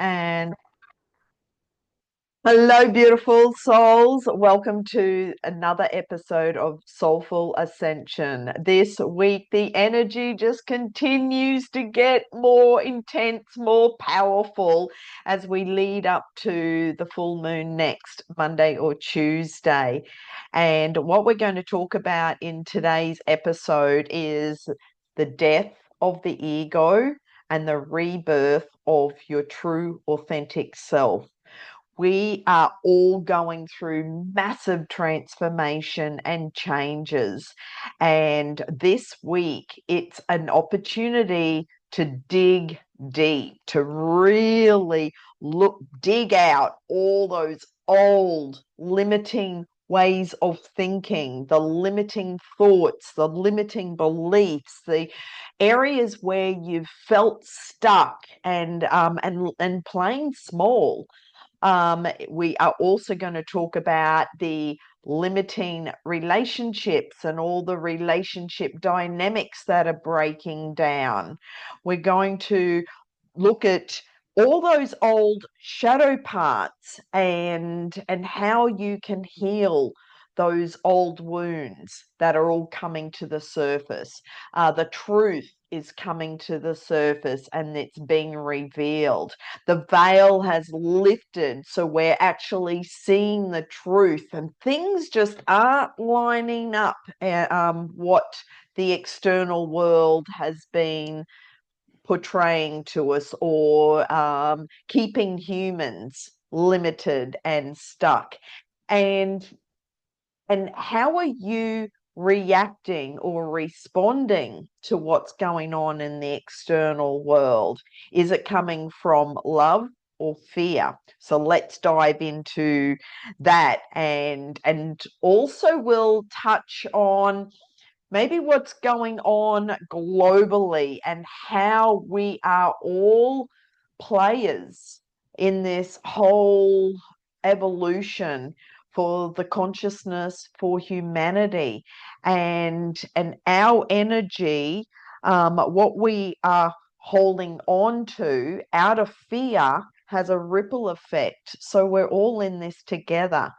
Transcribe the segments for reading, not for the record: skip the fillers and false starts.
And hello, beautiful souls. Welcome to another episode of Soulful Ascension. This week, the energy just continues to get more intense, more powerful as we lead up to the full moon next Monday or Tuesday. And what we're going to talk about in today's episode is the death of the ego and the rebirth of your true, authentic self. We are all going through massive transformation and changes. And this week, it's an opportunity to dig deep, to really dig out all those old limiting ways of thinking, the limiting thoughts, the limiting beliefs, the areas where you've felt stuck and playing small. We are also going to talk about the limiting relationships and all the relationship dynamics that are breaking down. We're going to look at all those old shadow parts and how you can heal those old wounds that are all coming to the surface. The truth is coming to the surface and it's being revealed. The veil has lifted, so we're actually seeing the truth, and things just aren't lining up what the external world has been portraying to us, or keeping humans limited and stuck. And how are you reacting or responding to what's going on in the external world? Is it coming from love or fear? So let's dive into that, and also we'll touch on maybe what's going on globally and how we are all players in this whole evolution for the consciousness, for humanity, and our energy, what we are holding on to out of fear has a ripple effect. So we're all in this together.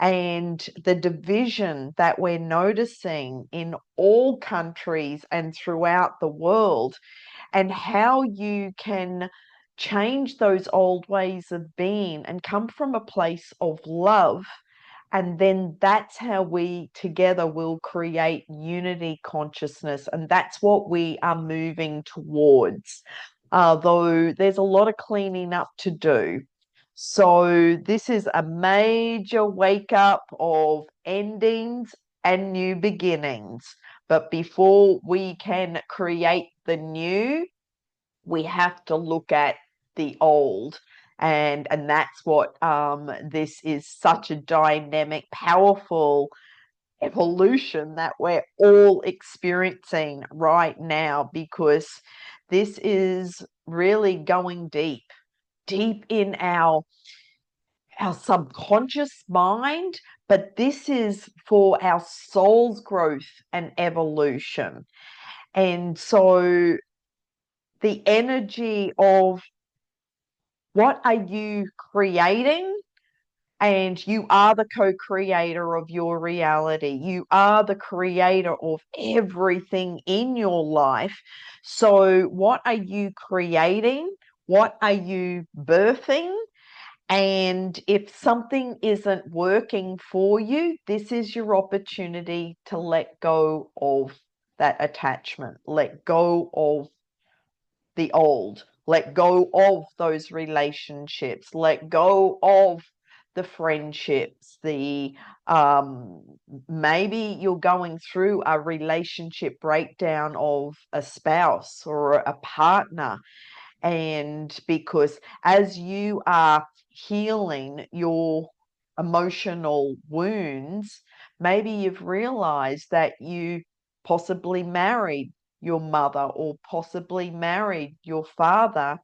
And the division that we're noticing in all countries and throughout the world, and how you can change those old ways of being and come from a place of love. And then that's how we together will create unity consciousness. And that's what we are moving towards. Though there's a lot of cleaning up to do. So this is a major wake up of endings and new beginnings. But before we can create the new, we have to look at the old. And that's what this is, such a dynamic, powerful evolution that we're all experiencing right now, because this is really going deep in our subconscious mind, but this is for our soul's growth and evolution. And so the energy of what are you creating? And you are the co-creator of your reality. You are the creator of everything in your life. So what are you creating? What are you birthing? And if something isn't working for you, this is your opportunity to let go of that attachment, let go of the old, let go of those relationships, let go of the friendships, the maybe you're going through a relationship breakdown of a spouse or a partner. And because as you are healing your emotional wounds, maybe you've realized that you possibly married your mother or possibly married your father.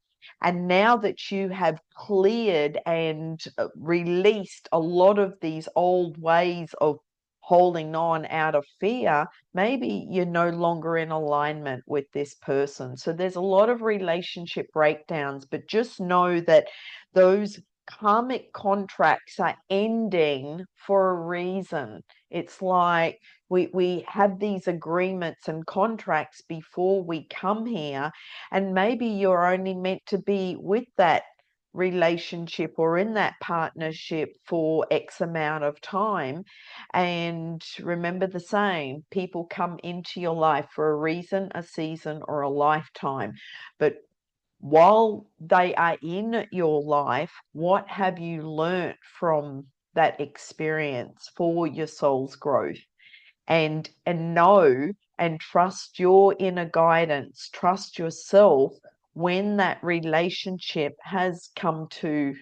And now that you have cleared and released a lot of these old ways of holding on out of fear, maybe you're no longer in alignment with this person. So there's a lot of relationship breakdowns, but just know that those karmic contracts are ending for a reason. It's like we have these agreements and contracts before we come here, and maybe you're only meant to be with that relationship or in that partnership for X amount of time. And remember the saying, people come into your life for a reason, a season, or a lifetime. But while they are in your life, what have you learnt from that experience for your soul's growth? And know and trust your inner guidance, trust yourself when that relationship has come to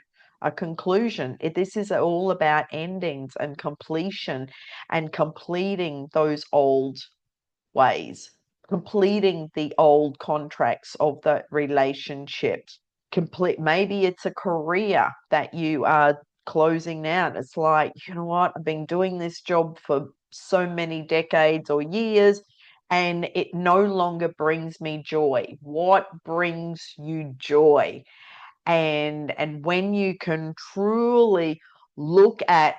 a conclusion. This is all about endings and completion, and completing those old ways, completing the old contracts of the relationships. Maybe it's a career that you are closing out. It's like, you know what, I've been doing this job for so many decades or years, and it no longer brings me joy. What brings you joy? And when you can truly look at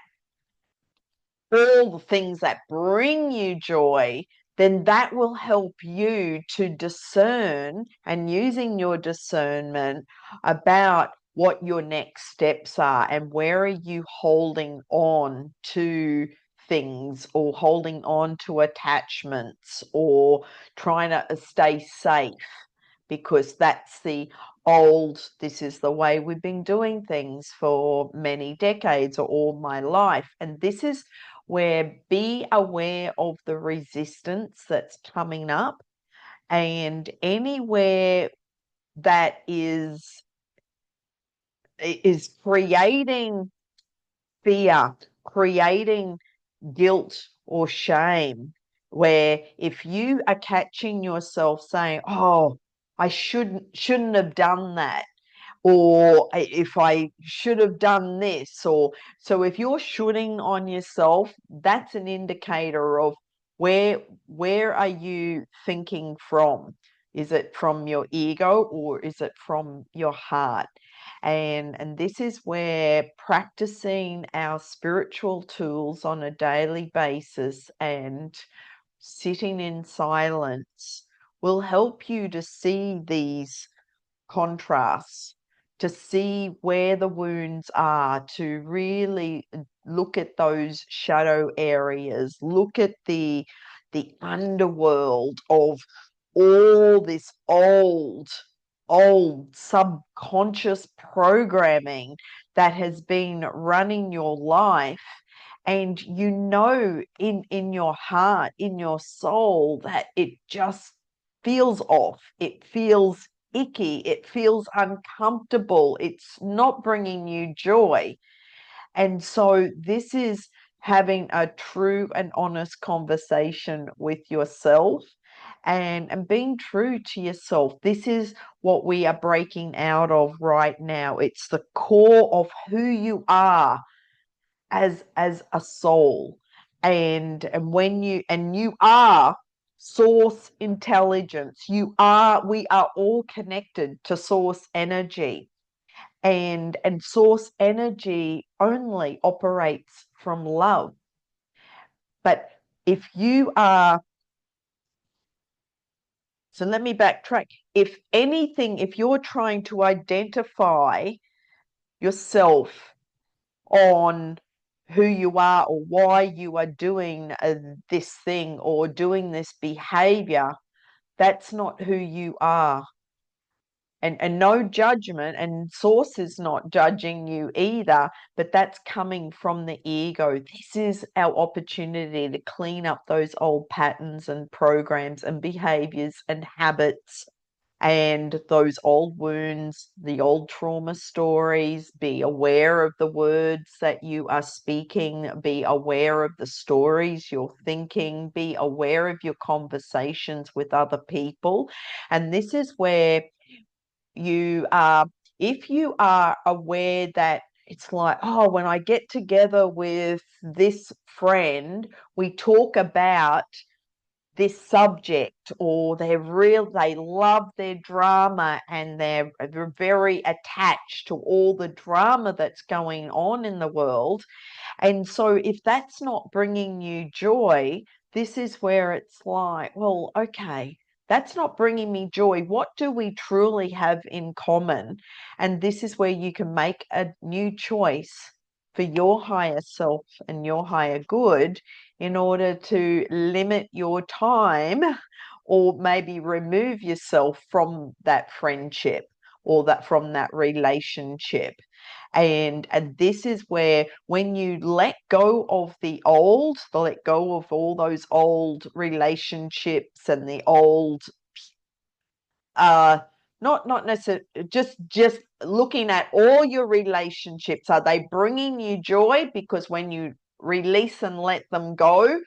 all the things that bring you joy, then that will help you to discern, and using your discernment about what your next steps are, and where are you holding on to things, or holding on to attachments, or trying to stay safe, because that's the old, this is the way we've been doing things for many decades or all my life. And this is where, be aware of the resistance that's coming up, and anywhere that is creating fear, creating guilt or shame, where if you are catching yourself saying, oh, I shouldn't have done that, or if I should have done this, or so if you're shooting on yourself, that's an indicator of where are you thinking from? Is it from your ego, or is it from your heart? And this is where practicing our spiritual tools on a daily basis and sitting in silence will help you to see these contrasts, to see where the wounds are, to really look at those shadow areas, look at the underworld of all this old subconscious programming that has been running your life. And you know, in your heart, in your soul, that it just feels off, it feels icky, it feels uncomfortable, it's not bringing you joy. And so this is having a true and honest conversation with yourself, and being true to yourself. This is what we are breaking out of right now. It's the core of who you are as a soul. And when you are source intelligence, we are all connected to source energy, and source energy only operates from love. But if you are, so let me backtrack. If anything, if you're trying to identify yourself on who you are, or why you are doing this thing or doing this behavior, that's not who you are. And no judgment, and source is not judging you either, but that's coming from the ego. This is our opportunity to clean up those old patterns and programs and behaviors and habits, and those old wounds, the old trauma stories. Be aware of the words that you are speaking, be aware of the stories you're thinking, be aware of your conversations with other people. And this is where you are, if you are aware that it's like, oh, when I get together with this friend, we talk about this subject, or they love their drama, and they're very attached to all the drama that's going on in the world. And so if that's not bringing you joy, this is where it's like, well, okay, that's not bringing me joy. What do we truly have in common? And this is where you can make a new choice for your higher self and your higher good, in order to limit your time, or maybe remove yourself from that friendship, or that from that relationship. And this is where, when you let go of let go of all those old relationships and the old, uh not necessarily, just looking at all your relationships, are they bringing you joy? Because when you release and let them go,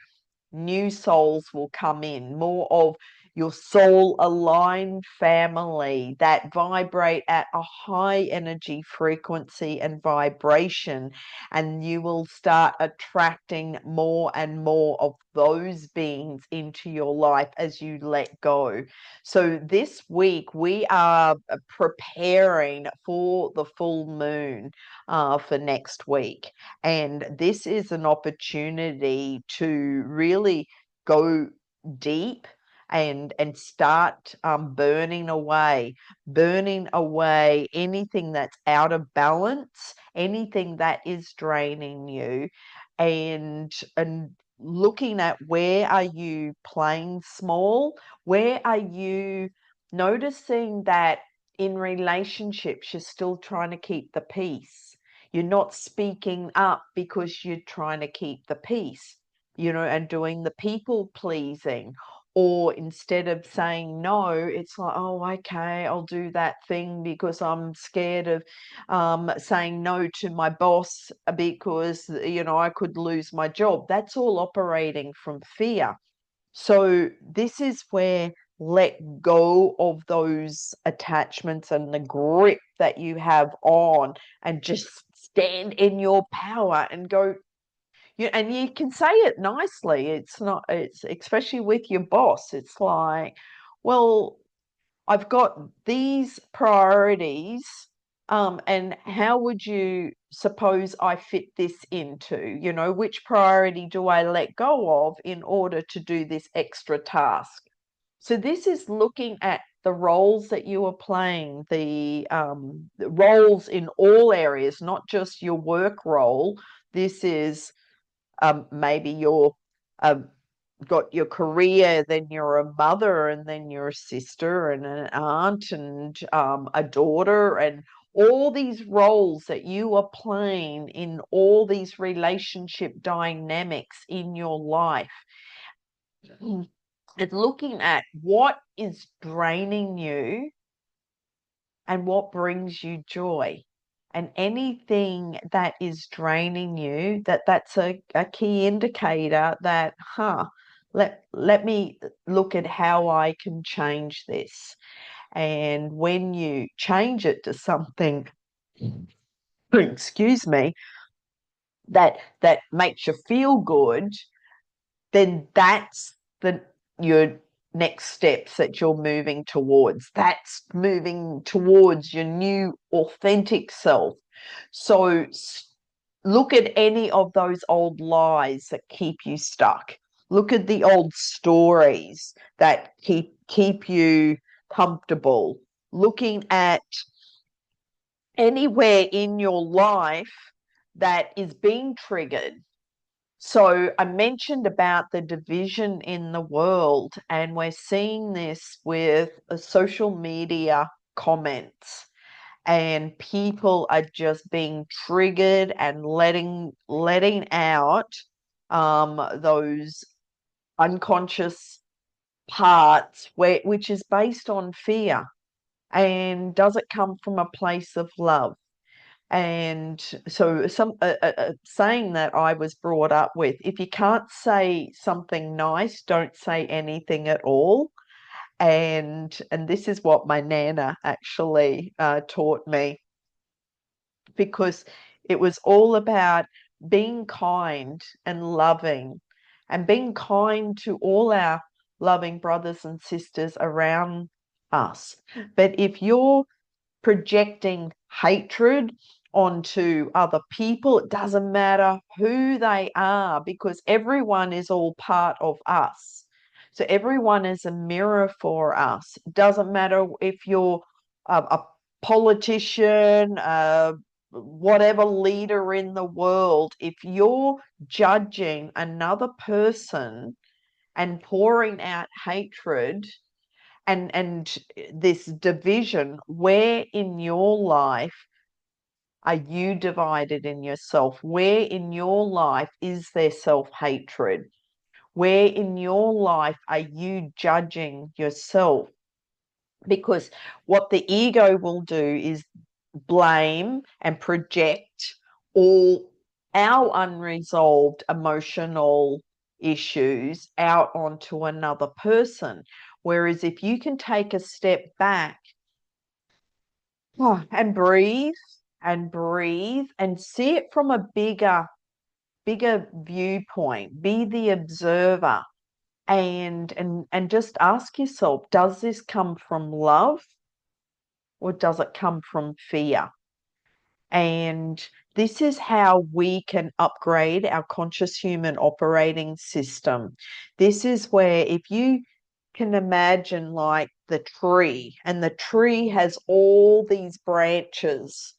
new souls will come in, more of your soul aligned family that vibrate at a high energy frequency and vibration, and you will start attracting more and more of those beings into your life as you let go. So this week we are preparing for the full moon for next week, and this is an opportunity to really go deep and start burning away anything that's out of balance, anything that is draining you, and looking at, where are you playing small, where are you noticing that in relationships you're still trying to keep the peace. You're not speaking up because you're trying to keep the peace, and doing the people pleasing. Or instead of saying no, it's like, oh, okay, I'll do that thing because I'm scared of saying no to my boss, because, I could lose my job. That's all operating from fear. So this is where, let go of those attachments and the grip that you have on, and just stand in your power and go. And you can say it nicely. It's not, it's especially with your boss. It's like, well, I've got these priorities, and how would you suppose I fit this into? Which priority do I let go of in order to do this extra task? So this is looking at the roles that you are playing, the roles in all areas, not just your work role. This is, maybe you're, um, got your career, then you're a mother, and then you're a sister and an aunt, and a daughter, and all these roles that you are playing in all these relationship dynamics in your life. It's looking at what is draining you and what brings you joy. And anything that is draining you, that's a key indicator that, let me look at how I can change this. And when you change it to something, excuse me, that makes you feel good, then that's your next steps that you're moving towards. That's moving towards your new authentic self. So look at any of those old lies that keep you stuck. Look at the old stories that keep you comfortable. Looking at anywhere in your life that is being triggered. So I mentioned about the division in the world, and we're seeing this with social media comments, and people are just being triggered and letting out those unconscious parts, which is based on fear. And does it come from a place of love? And so, saying that I was brought up with, if you can't say something nice, don't say anything at all. And this is what my nana actually taught me, because It was all about being kind and loving, and being kind to all our loving brothers and sisters around us. But if you're projecting hatred onto other people, it doesn't matter who they are, because everyone is all part of us. So everyone is a mirror for us. It doesn't matter if you're a politician, whatever leader in the world, if you're judging another person and pouring out hatred and this division, where in your life are you divided in yourself? Where in your life is there self-hatred? Where in your life are you judging yourself? Because what the ego will do is blame and project all our unresolved emotional issues out onto another person. Whereas if you can take a step back and breathe and see it from a bigger viewpoint, be the observer, and just ask yourself, does this come from love or does it come from fear? And this is how we can upgrade our conscious human operating system. This is where, if you can imagine like the tree, and the tree has all these branches.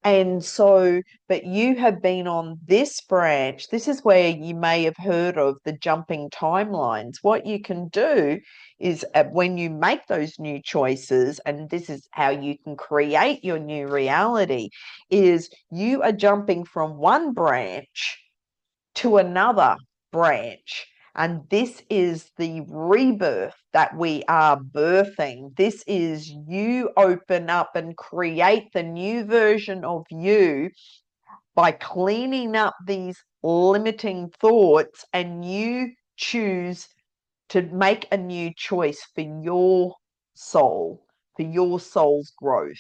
And so, but you have been on this branch. This is where you may have heard of the jumping timelines. What you can do is when you make those new choices, and this is how you can create your new reality, is you are jumping from one branch to another branch. And this is the rebirth that we are birthing. This is you open up and create the new version of you by cleaning up these limiting thoughts, and you choose to make a new choice for your soul, for your soul's growth.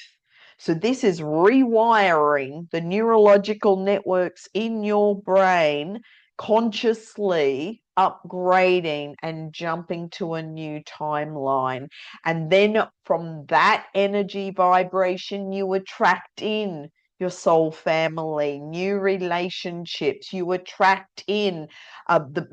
So this is rewiring the neurological networks in your brain, consciously upgrading and jumping to a new timeline. And then from that energy vibration, you attract in your soul family, new relationships. You attract in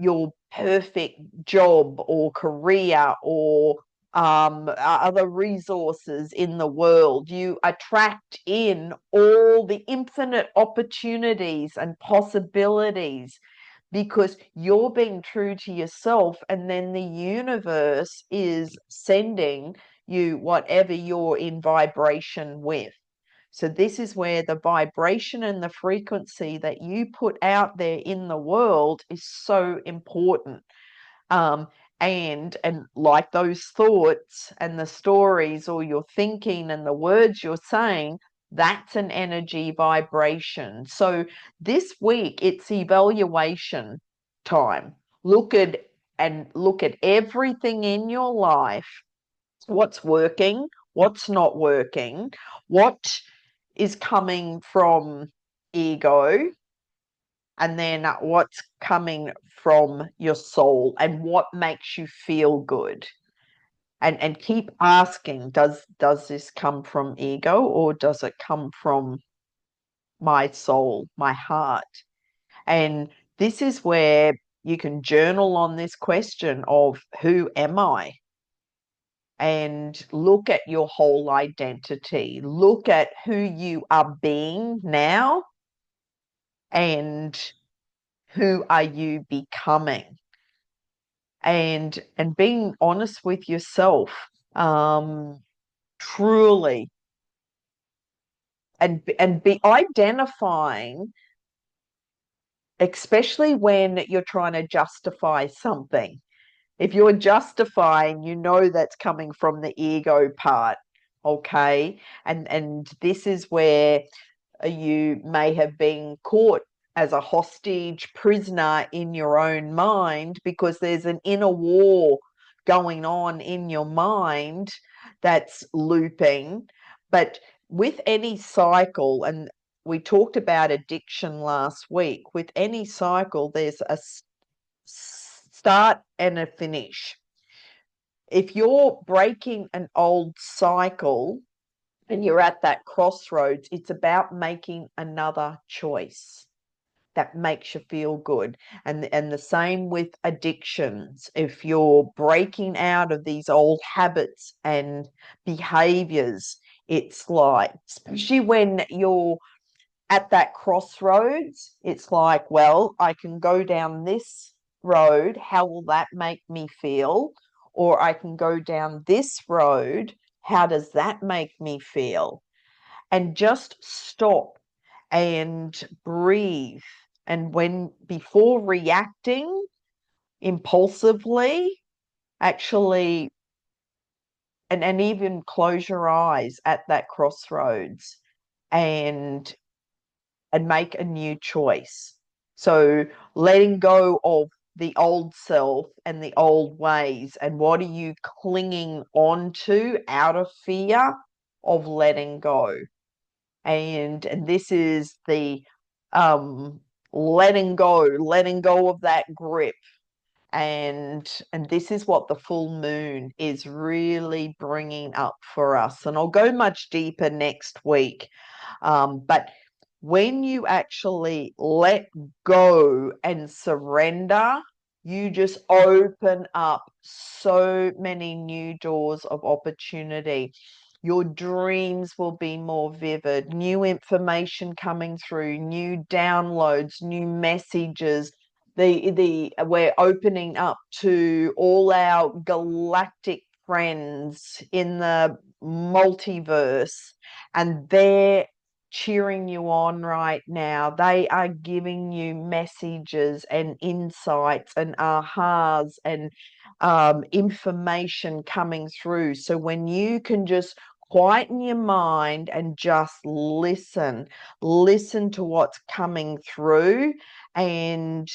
your perfect job or career or other resources in the world. You attract in all the infinite opportunities and possibilities, because you're being true to yourself, and then the universe is sending you whatever you're in vibration with. So this is where the vibration and the frequency that you put out there in the world is so important. Um, and like those thoughts and the stories, or your thinking and the words you're saying, that's an energy vibration. So this week it's evaluation time. Look at everything in your life. What's working? What's not working? What is coming from ego, and then what's coming from your soul, and what makes you feel good. And keep asking, does this come from ego, or does it come from my soul, my heart? And this is where you can journal on this question of, who am I? And look at your whole identity. Look at who you are being now, and who are you becoming? And being honest with yourself, truly, and be identifying, especially when you're trying to justify something. If you're justifying, you know that's coming from the ego part, okay? And this is where you may have been caught as a hostage prisoner in your own mind, because there's an inner war going on in your mind that's looping. But with any cycle, and we talked about addiction last week. With any cycle, there's a start and a finish. If you're breaking an old cycle and you're at that crossroads, it's about making another choice that makes you feel good. And the same with addictions. If you're breaking out of these old habits and behaviors, it's like, especially when you're at that crossroads, it's like, well, I can go down this road. How will that make me feel? Or I can go down this road. How does that make me feel? And just stop and breathe. And before reacting impulsively, actually, and even close your eyes at that crossroads and make a new choice. So letting go of the old self and the old ways, and what are you clinging on to out of fear of letting go? And this is the letting go of that grip. And this is what the full moon is really bringing up for us. And I'll go much deeper next week. But when you actually let go and surrender, you just open up so many new doors of opportunity. Your dreams will be more vivid, new information coming through, new downloads, new messages. We're opening up to all our galactic friends in the multiverse, and they're cheering you on right now. They are giving you messages and insights and ahas and information coming through. So when you can just quieten your mind and just listen to what's coming through, and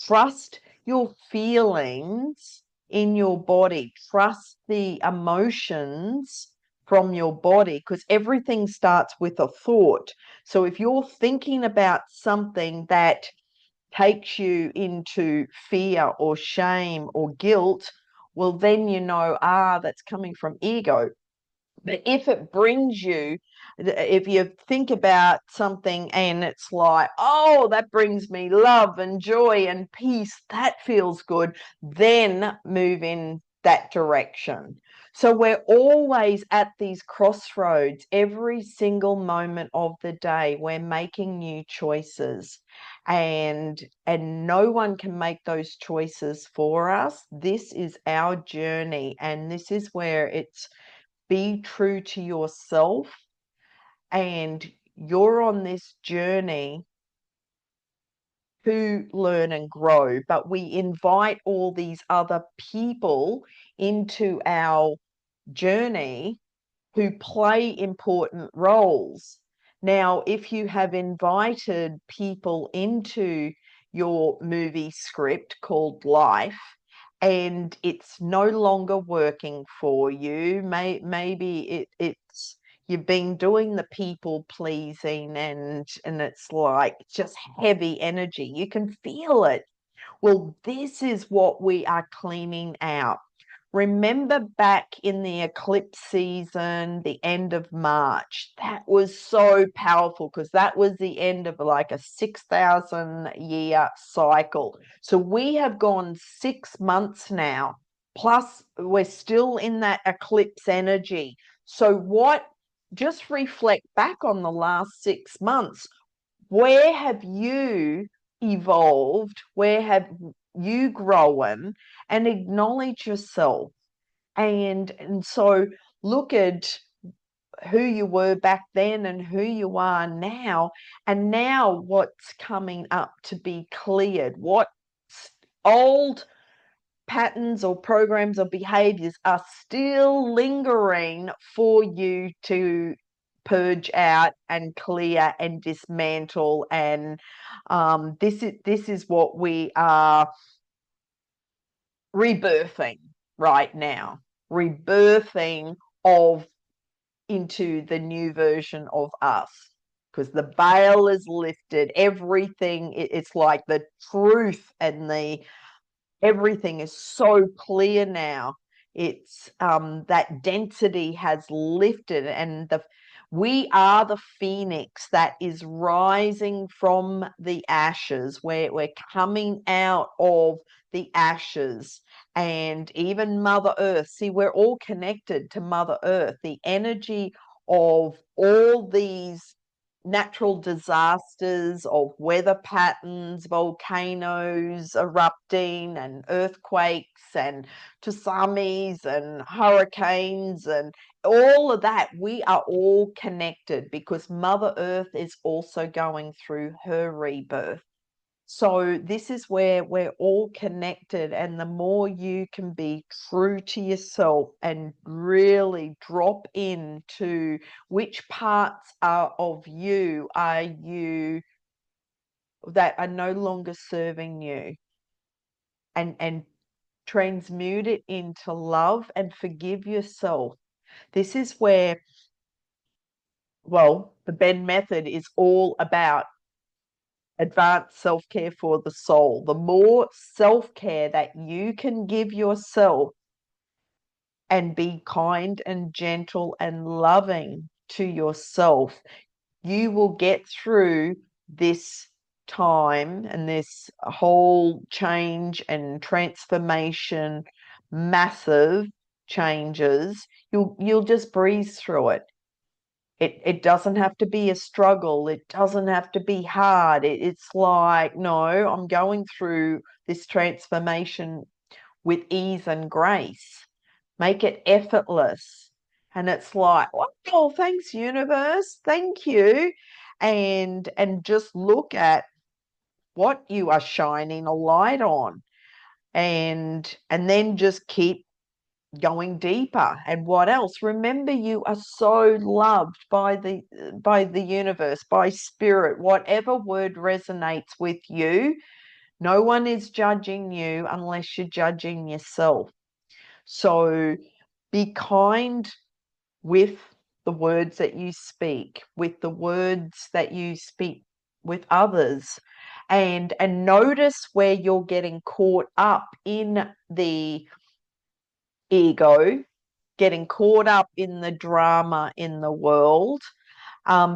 trust your feelings in your body, trust the emotions from your body, because everything starts with a thought. So if you're thinking about something that takes you into fear or shame or guilt, well, then you know, that's coming from ego. But if it brings you, if you think about something and it's like, oh, that brings me love and joy and peace, that feels good, then move in that direction. So we're always at these crossroads every single moment of the day. We're making new choices, and no one can make those choices for us. This is our journey, and this is where it's be true to yourself, and you're on this journey to learn and grow. But we invite all these other people into our journey who play important roles. Now, if you have invited people into your movie script called life, and it's no longer working for you, maybe it's you've been doing the people pleasing, and it's like just heavy energy. You can feel it. Well, this is what we are cleaning out. Remember back in the eclipse season, the end of March, that was so powerful because that was the end of like a 6,000 year cycle. So we have gone 6 months now, plus we're still in that eclipse energy. So just reflect back on the last 6 months. Where have you evolved? Where have you grown? And acknowledge yourself. And so look at who you were back then and who you are now, and now what's coming up to be cleared. What old patterns or programs or behaviors are still lingering for you to purge out and clear and dismantle. And this is what we are rebirthing right now, rebirthing of into the new version of us. because the veil is lifted. Everything, it's like the truth and the everything is so clear now. It's that density has lifted, and we are the phoenix that is rising from the ashes. We're coming out of the ashes. And even Mother Earth, see, we're all connected to Mother Earth. The energy of all these natural disasters, of weather patterns, volcanoes erupting, and earthquakes, and tsunamis, and hurricanes, and all of that, we are all connected because Mother Earth is also going through her rebirth. So this is where we're all connected, and the more you can be true to yourself and really drop into which parts of you are you that are no longer serving you, and transmute it into love and forgive yourself. This is where, well, the Benn Method is all about advanced self-care for the soul. The more self-care that you can give yourself and be kind and gentle and loving to yourself, you will get through this time and this whole change and transformation, massive changes. You'll just breeze through it. It doesn't have to be a struggle. It doesn't have to be hard. It's like, no, I'm going through this transformation with ease and grace. Make it effortless. And it's like, oh, thanks, universe. Thank you. And just look at what you are shining a light on. And then just keep going deeper. And what else? Remember, you are so loved by the universe, by spirit, whatever word resonates with you. No one is judging you unless you're judging yourself. So be kind with the words that you speak, with the words that you speak with others, and notice where you're getting caught up in the ego, getting caught up in the drama in the world,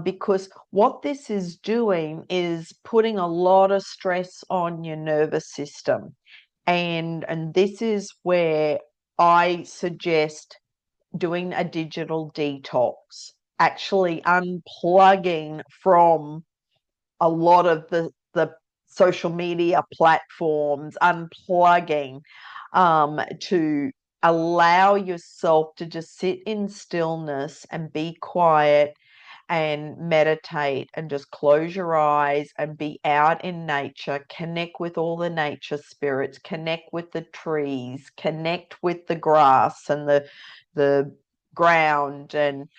because what this is doing is putting a lot of stress on your nervous system. And this is where I suggest doing a digital detox, actually unplugging from a lot of the social media platforms, unplugging, to allow yourself to just sit in stillness and be quiet and meditate and just close your eyes and be out in nature, connect with all the nature spirits, connect with the trees, connect with the grass and the ground, and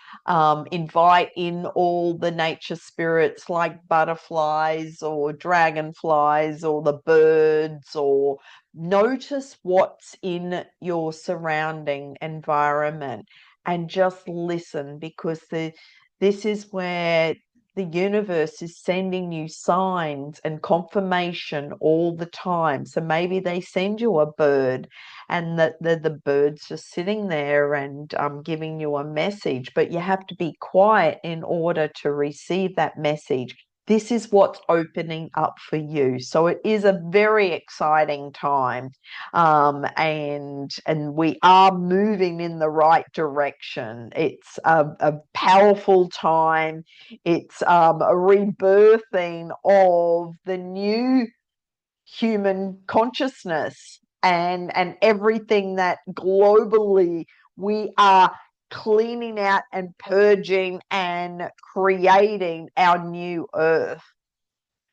invite in all the nature spirits like butterflies or dragonflies or the birds, or notice what's in your surrounding environment and just listen, because this is where the universe is sending you signs and confirmation all the time. So maybe they send you a bird, and the bird's just sitting there and giving you a message, but you have to be quiet in order to receive that message. This is what's opening up for you. So it is a very exciting time, and we are moving in the right direction. It's a powerful time. It's a rebirthing of the new human consciousness, and everything that globally we are cleaning out and purging and creating our new earth.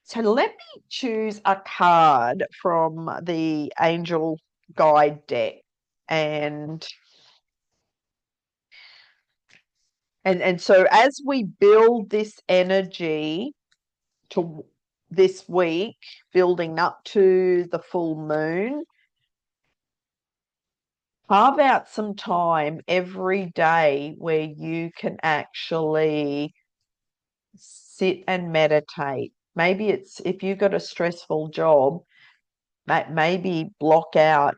So let me choose a card from the Angel Guide deck. And so as we build this energy to this week, building up to the full moon, carve out some time every day where you can actually sit and meditate. Maybe it's if you've got a stressful job, maybe block out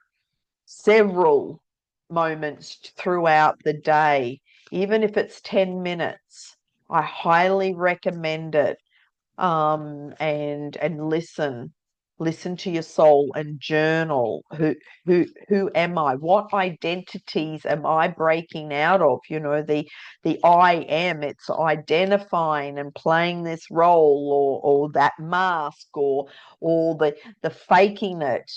several moments throughout the day, even if it's 10 minutes. I highly recommend it. And listen to your soul and journal. Who am I? What identities am I breaking out of? You know, the I am, it's identifying and playing this role, or that mask, or the faking it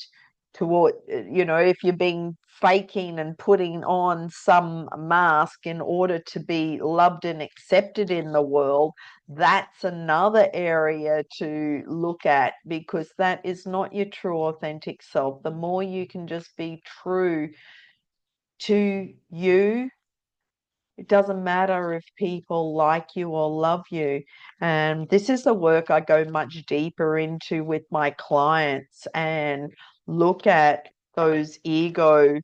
toward, you know, if you're being faking and putting on some mask in order to be loved and accepted in the world, that's another area to look at, because that is not your true authentic self. The more you can just be true to you, it doesn't matter if people like you or love you. And this is the work I go much deeper into with my clients, and look at those ego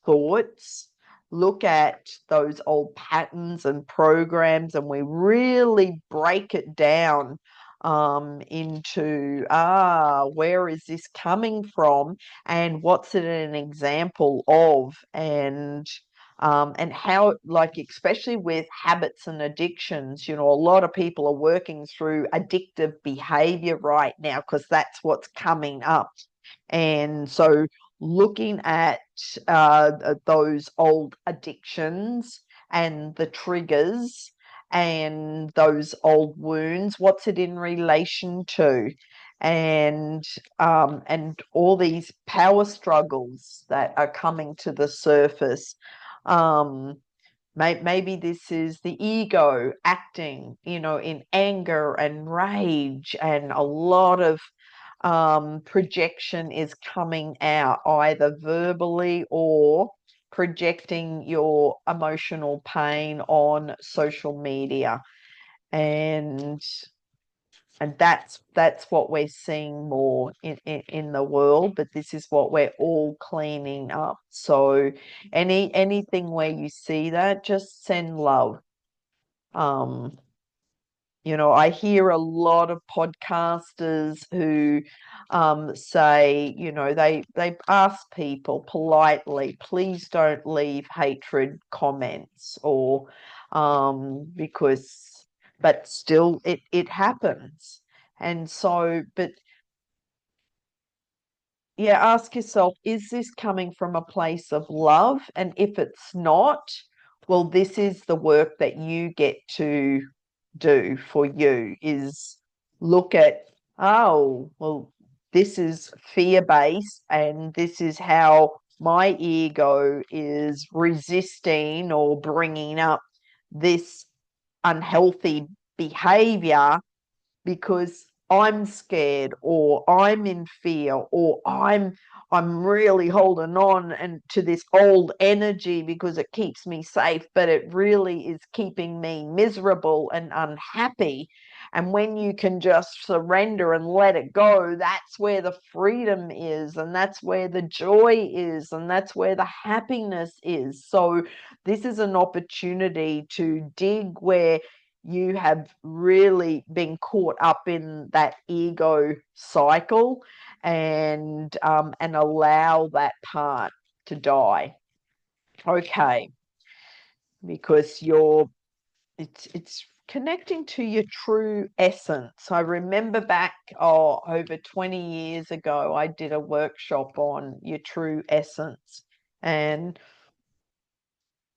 thoughts, look at those old patterns and programs, and we really break it down into, where is this coming from, and what's it an example of, and how, like, especially with habits and addictions, you know, a lot of people are working through addictive behavior right now because that's what's coming up. And so looking at those old addictions and the triggers and those old wounds, what's it in relation to? And all these power struggles that are coming to the surface. Um, maybe this is the ego acting, you know, in anger and rage, and a lot of projection is coming out, either verbally or projecting your emotional pain on social media. And and that's what we're seeing more in the world, but this is what we're all cleaning up. So anything where you see that, just send love. um you know, I hear a lot of podcasters who say, you know, they ask people politely, please don't leave hatred comments, or because, but still it happens. And so, but yeah, ask yourself, is this coming from a place of love? And if it's not, well, this is the work that you get to do for you, is look at, oh, well, this is fear-based, and this is how my ego is resisting or bringing up this unhealthy behavior, because I'm scared, or I'm in fear, or I'm really holding on and to this old energy because it keeps me safe, but it really is keeping me miserable and unhappy. And when you can just surrender and let it go, that's where the freedom is, and that's where the joy is, and that's where the happiness is. So this is an opportunity to dig where you have really been caught up in that ego cycle, and allow that part to die. Okay, because it's connecting to your true essence. I remember back, over 20 years ago, I did a workshop on your true essence, and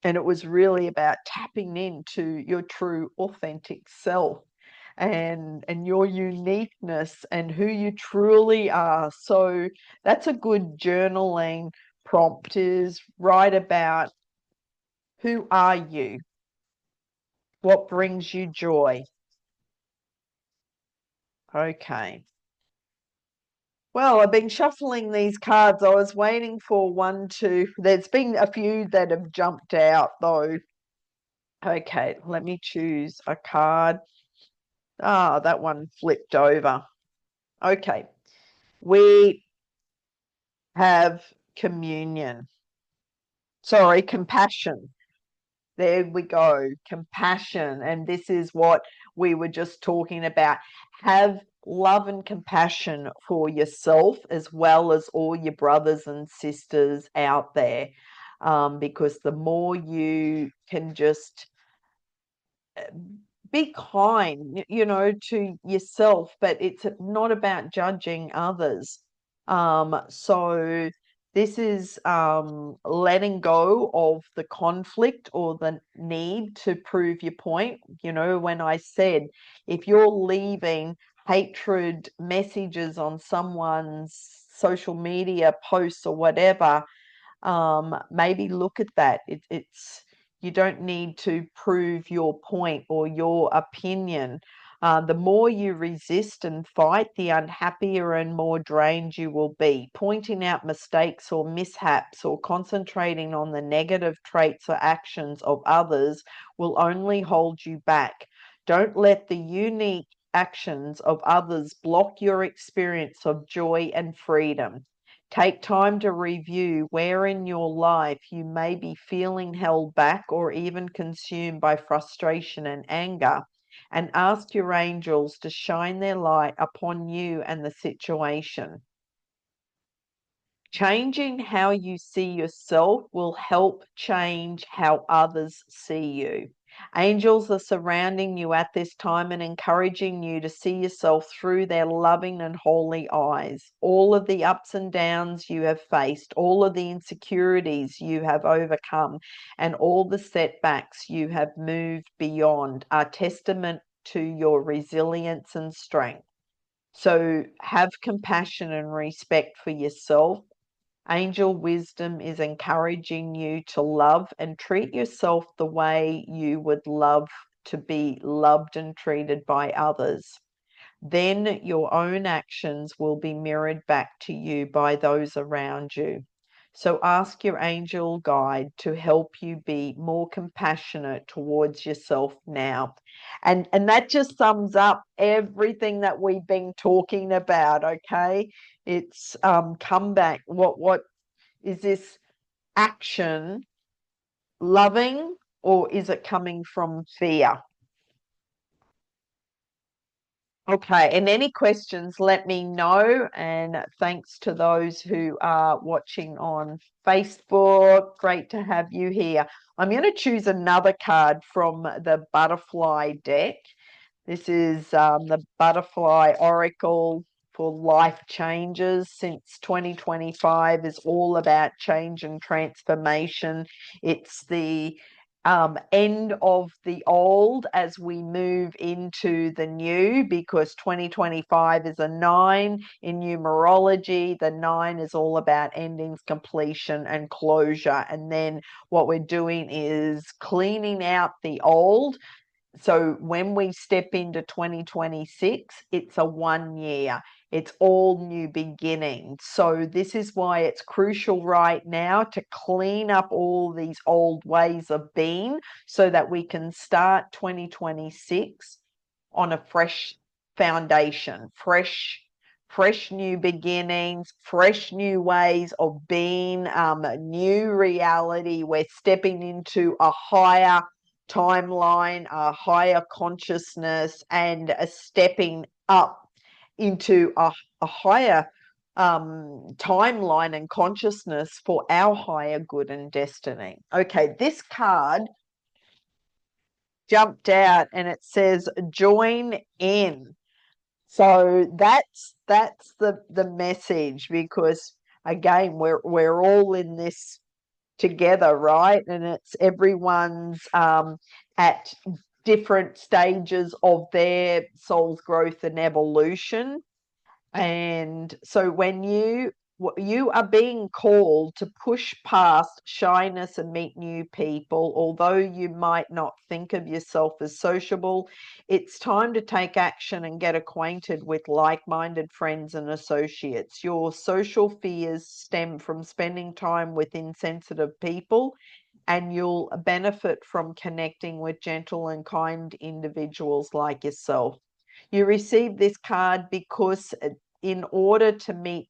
and it was really about tapping into your true authentic self, and your uniqueness and who you truly are. So that's a good journaling prompt, is write about, who are you? What brings you joy? Okay. Well, I've been shuffling these cards. I was waiting for one to, there's been a few that have jumped out though. Okay, let me choose a card. Ah, that one flipped over. Okay. We have communion. Sorry, compassion. There we go, compassion. And this is what we were just talking about. Have love and compassion for yourself as well as all your brothers and sisters out there, because the more you can just be kind, to yourself, but it's not about judging others. So this is letting go of the conflict or the need to prove your point. When I said, if you're leaving hatred messages on someone's social media posts or whatever, maybe look at that. It's you don't need to prove your point or your opinion. The more you resist and fight, the unhappier and more drained you will be. Pointing out mistakes or mishaps or concentrating on the negative traits or actions of others will only hold you back. Don't let the unique actions of others block your experience of joy and freedom. Take time to review where in your life you may be feeling held back or even consumed by frustration and anger, and ask your angels to shine their light upon you and the situation. Changing how you see yourself will help change how others see you. Angels are surrounding you at this time and encouraging you to see yourself through their loving and holy eyes. All of the ups and downs you have faced, all of the insecurities you have overcome, and all the setbacks you have moved beyond are testament to your resilience and strength. So have compassion and respect for yourself. Angel wisdom is encouraging you to love and treat yourself the way you would love to be loved and treated by others. Then your own actions will be mirrored back to you by those around you. So ask your angel guide to help you be more compassionate towards yourself now. And that just sums up everything that we've been talking about, okay? It's come back. What is this action loving, or is it coming from fear? Okay, and any questions, let me know. And thanks to those who are watching on Facebook. Great to have you here. I'm going to choose another card from the butterfly deck. This is the Butterfly Oracle for life changes, since 2025 is all about change and transformation. It's the end of the old as we move into the new, because 2025 is a 9 in numerology. The 9 is all about endings, completion, and closure. And then what we're doing is cleaning out the old. So when we step into 2026, it's a 1 year. It's all new beginnings. So this is why it's crucial right now to clean up all these old ways of being, so that we can start 2026 on a fresh foundation, fresh new beginnings, fresh new ways of being, new reality. We're stepping into a higher timeline, a higher consciousness, and a stepping up into a higher timeline and consciousness for our higher good and destiny. Okay, this card jumped out and it says join in. So that's the message, because again, we're all in this together, right? And it's everyone's at different stages of their soul's growth and evolution. And so when you are being called to push past shyness and meet new people, although you might not think of yourself as sociable, it's time to take action and get acquainted with like-minded friends and associates. Your social fears stem from spending time with insensitive people, and you'll benefit from connecting with gentle and kind individuals like yourself. You receive this card because in order to meet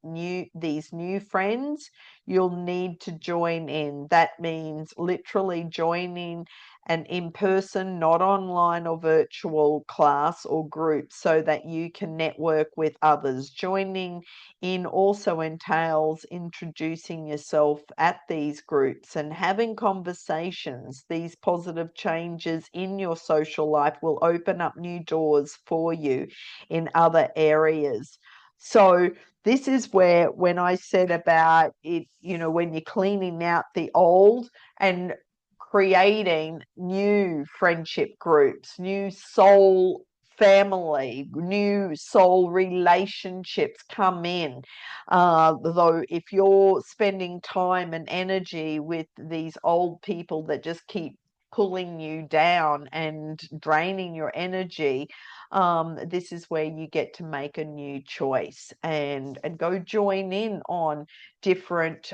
these new friends, you'll need to join in. That means literally joining an in-person, not online or virtual class or group so that you can network with others. Joining in also entails introducing yourself at these groups and having conversations. These positive changes in your social life will open up new doors for you in other areas. So this is where, when I said about it, when you're cleaning out the old and creating new friendship groups, new soul family, new soul relationships come in. Though if you're spending time and energy with these old people that just keep pulling you down and draining your energy, this is where you get to make a new choice and go join in on different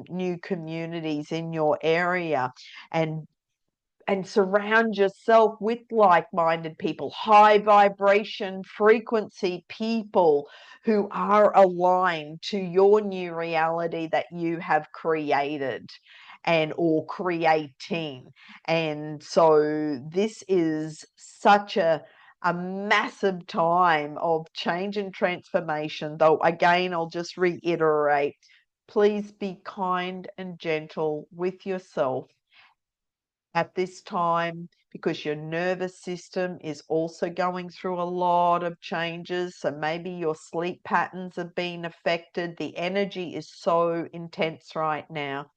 new communities in your area, and surround yourself with like-minded people, high vibration frequency people who are aligned to your new reality that you have created or creating. And so this is such a massive time of change and transformation. Though again, I'll just reiterate, please be kind and gentle with yourself at this time, because your nervous system is also going through a lot of changes. So maybe your sleep patterns have been affected. The energy is so intense right now.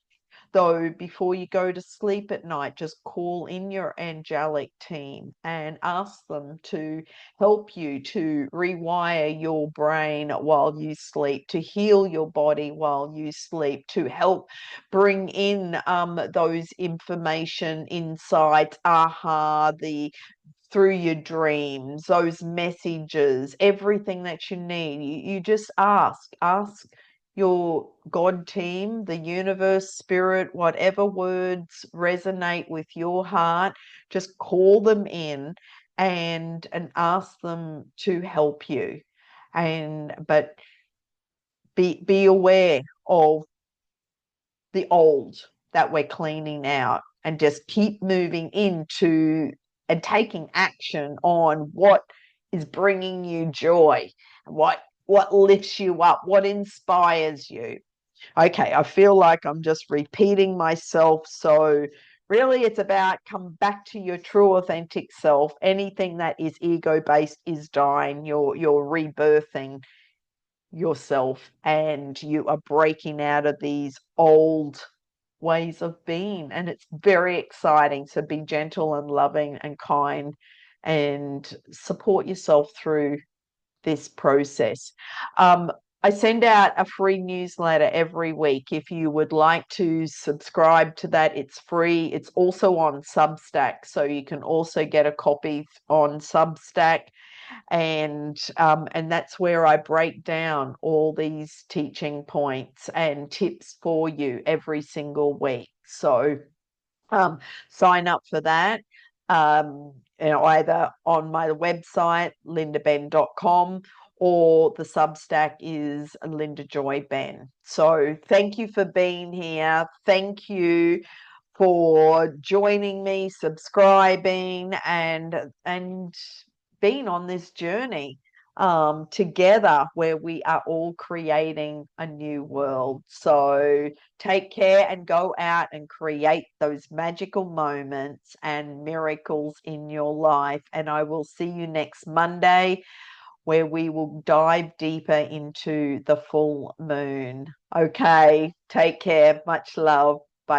Though before you go to sleep at night, just call in your angelic team and ask them to help you to rewire your brain while you sleep, to heal your body while you sleep, to help bring in those information, insights, through your dreams, those messages, everything that you need. You just ask your God team, the universe, spirit, whatever words resonate with your heart, just call them in and ask them to help you. But be aware of the old that we're cleaning out, and just keep moving into and taking action on what is bringing you joy, what lifts you up, what inspires you. Okay, I feel like I'm just repeating myself. So really it's about come back to your true authentic self. Anything that is ego based is dying. You're rebirthing yourself, and you are breaking out of these old ways of being, and it's very exciting. So be gentle and loving and kind and support yourself through this process. I send out a free newsletter every week. If you would like to subscribe to that, it's free. It's also on Substack, so you can also get a copy on Substack. And that's where I break down all these teaching points and tips for you every single week. So sign up for that. Either on my website, lindabenn.com, or the Substack is LindaJoy Benn. So thank you for being here. Thank you for joining me, subscribing, and being on this journey together, where we are all creating a new world. So take care and go out and create those magical moments and miracles in your life. And I will see you next Monday, where we will dive deeper into the full moon. Okay, take care. Much love.